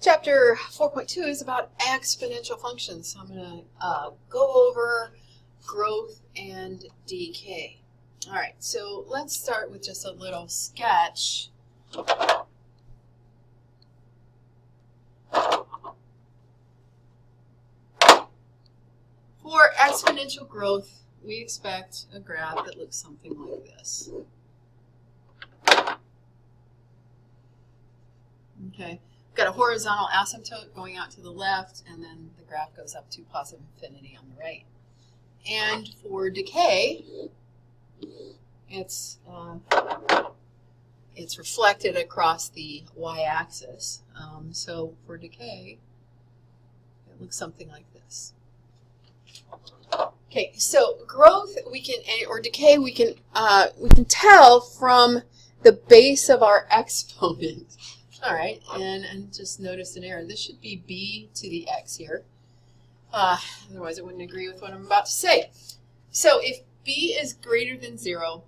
Chapter 4.2 is about exponential functions. So I'm going to go over growth and decay. All right, so let's start with just a little sketch. For exponential growth, we expect a graph that looks something like this. Okay, we've got a horizontal asymptote going out to the left, and then the graph goes up to positive infinity on the right. And for decay, it's reflected across the y-axis. So for decay, it looks something like this. Okay, so growth or decay we can tell from the base of our exponent. All right, and just notice an error. This should be b to the x here. Otherwise, it wouldn't agree with what I'm about to say. So if b is greater than 0,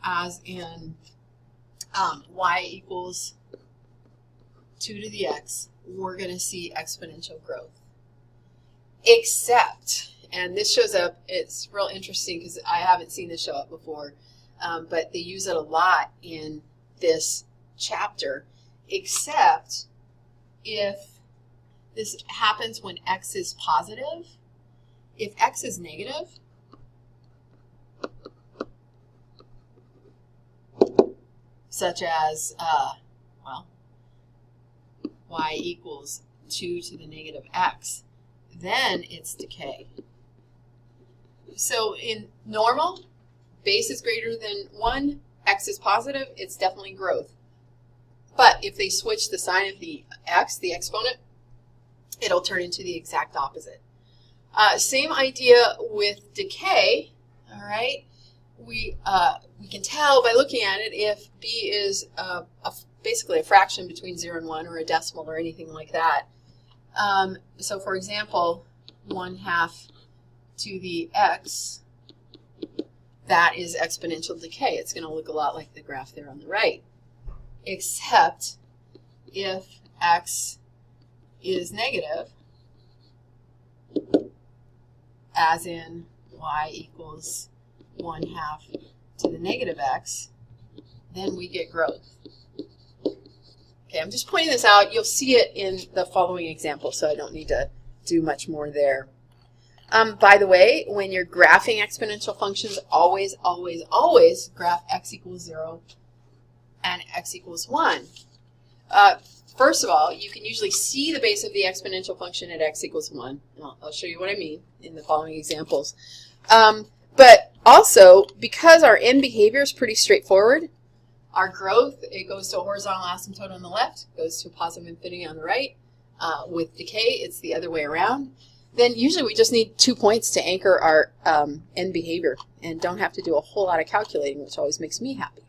as in y equals 2 to the x, we're going to see exponential growth. Except, and this shows up, it's real interesting because I haven't seen this show up before, but they use it a lot in this chapter, except if this happens when x is positive. If x is negative, such as, y equals 2 to the negative x, then it's decay. So in normal, base is greater than 1, x is positive, it's definitely growth. But if they switch the sign of the x, the exponent, it'll turn into the exact opposite. Same idea with decay, all right? We can tell by looking at it if b is basically a fraction between 0 and 1 or a decimal or anything like that. So for example, 1/2 to the x, that is exponential decay. It's going to look a lot like the graph there on the right. Except if x is negative, as in y equals 1/2 to the negative x, then we get growth. Okay, I'm just pointing this out. You'll see it in the following example, so I don't need to do much more there. By the way, when you're graphing exponential functions, always, always, always graph x equals 0 and x equals 1. First of all, you can usually see the base of the exponential function at x equals 1. I'll show you what I mean in the following examples. But also, because our end behavior is pretty straightforward, our growth, it goes to a horizontal asymptote on the left, goes to a positive infinity on the right. With decay, it's the other way around. Then usually we just need 2 points to anchor our end behavior and don't have to do a whole lot of calculating, which always makes me happy.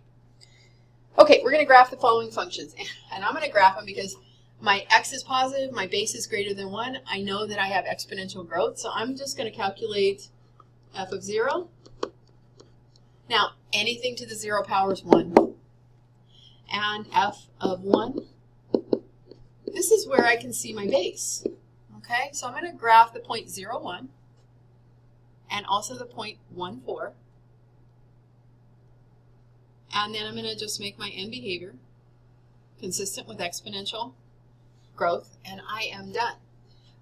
Okay, we're going to graph the following functions. And I'm going to graph them because my x is positive, my base is greater than 1. I know that I have exponential growth, so I'm just going to calculate f of 0. Now, anything to the 0 power is 1. And f of 1, this is where I can see my base. Okay, so I'm going to graph the point 0, 1 and also the point 1, 4. And then I'm going to just make my end behavior consistent with exponential growth, and I am done.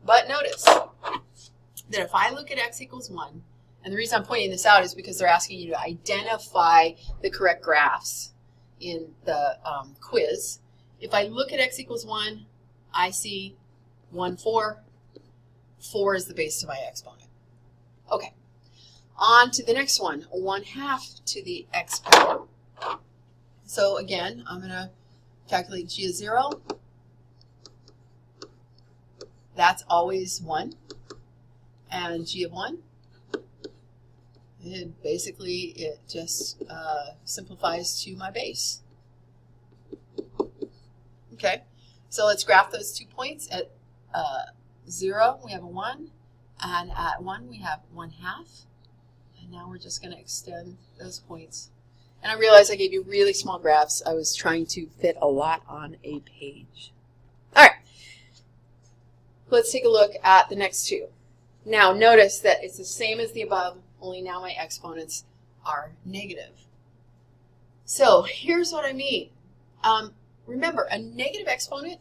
But notice that if I look at x equals 1, and the reason I'm pointing this out is because they're asking you to identify the correct graphs in the quiz. If I look at x equals 1, I see 1, 4. 4 is the base to my exponent. Okay, on to the next one, 1/2 to the x power. So again, I'm going to calculate g of 0. That's always 1. And g of 1, it just simplifies to my base. Okay, so let's graph those 2 points. At 0, we have a 1, and at 1, we have 1/2. And now we're just going to extend those points. And I realized I gave you really small graphs. I was trying to fit a lot on a page. All right. let's take a look at the next two. Now notice that it's the same as the above, only now my exponents are negative. So here's what I mean. Remember, a negative exponent,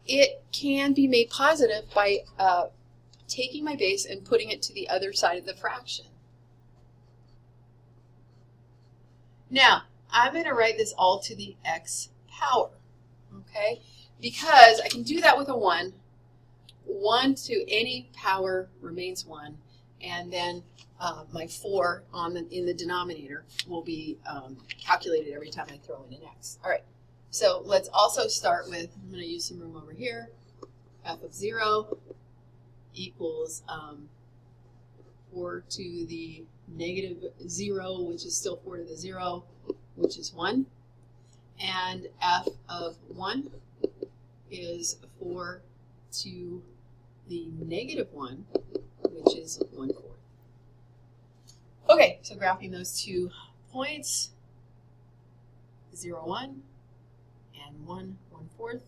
it can be made positive by taking my base and putting it to the other side of the fraction. Now, I'm going to write this all to the x power, okay? Because I can do that with a 1. 1 to any power remains 1, and then my 4 in the denominator will be calculated every time I throw in an x. All right, so let's also start with, I'm going to use some room over here, f of 0 equals 4 to the negative 0, which is still 4 to the 0, which is 1. And f of 1 is 4 to the negative 1, which is 1/4. Okay, so graphing those 2 points, 0, 1, and 1, 1/4.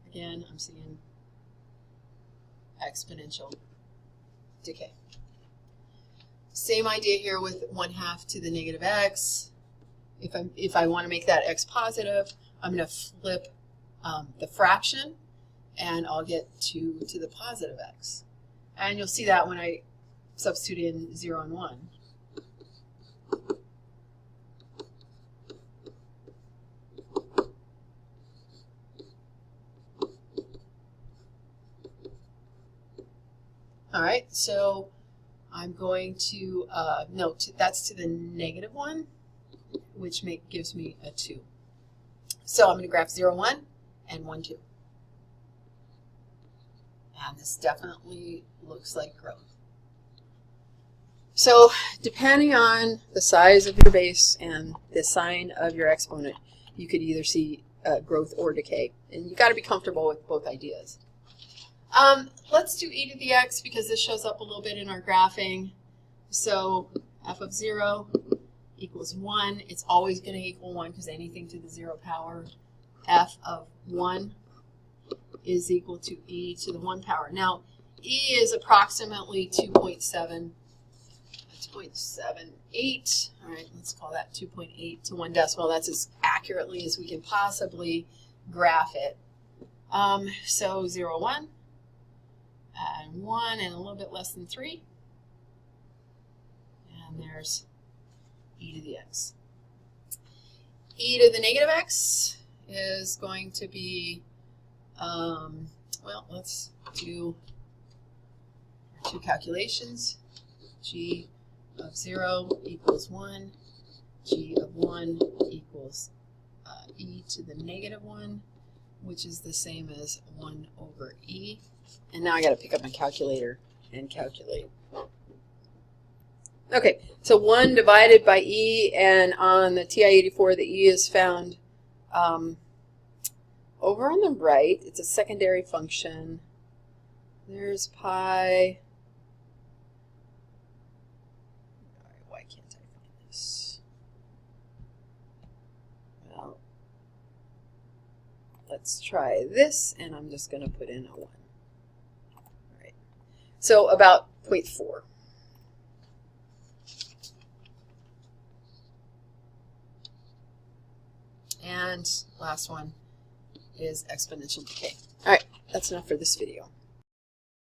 Again, I'm seeing exponential decay. Same idea here with 1/2 to the negative x. If I want to make that x positive, I'm going to flip the fraction, and I'll get 2 to the positive x. And you'll see that when I substitute in 0 and 1. All right, so I'm going to note that's to the negative 1, which gives me a 2. So I'm going to graph 0, 1 and 1, 2. And this definitely looks like growth. So depending on the size of your base and the sign of your exponent, you could either see growth or decay. And you've got to be comfortable with both ideas. Let's do e to the x because this shows up a little bit in our graphing. So f of 0 equals 1. It's always going to equal 1 because anything to the 0 power. F of 1 is equal to e to the 1 power. Now, e is approximately 2.78. All right, let's call that 2.8 to 1 decimal. That's as accurately as we can possibly graph it. So 0, 1, and 1, and a little bit less than 3. And there's e to the x. E to the negative x is going to be, well, let's do our 2 calculations. G of 0 equals 1. G of 1 equals e to the negative 1, which is the same as 1 over e. And now I got to pick up my calculator and calculate. Okay, so 1 divided by e, and on the TI-84, the e is found over on the right. It's a secondary function. There's pi. All right, why can't I find this? Well, let's try this, and I'm just going to put in a 1. All right, so about 0.4. And last one is exponential decay. All right, that's enough for this video.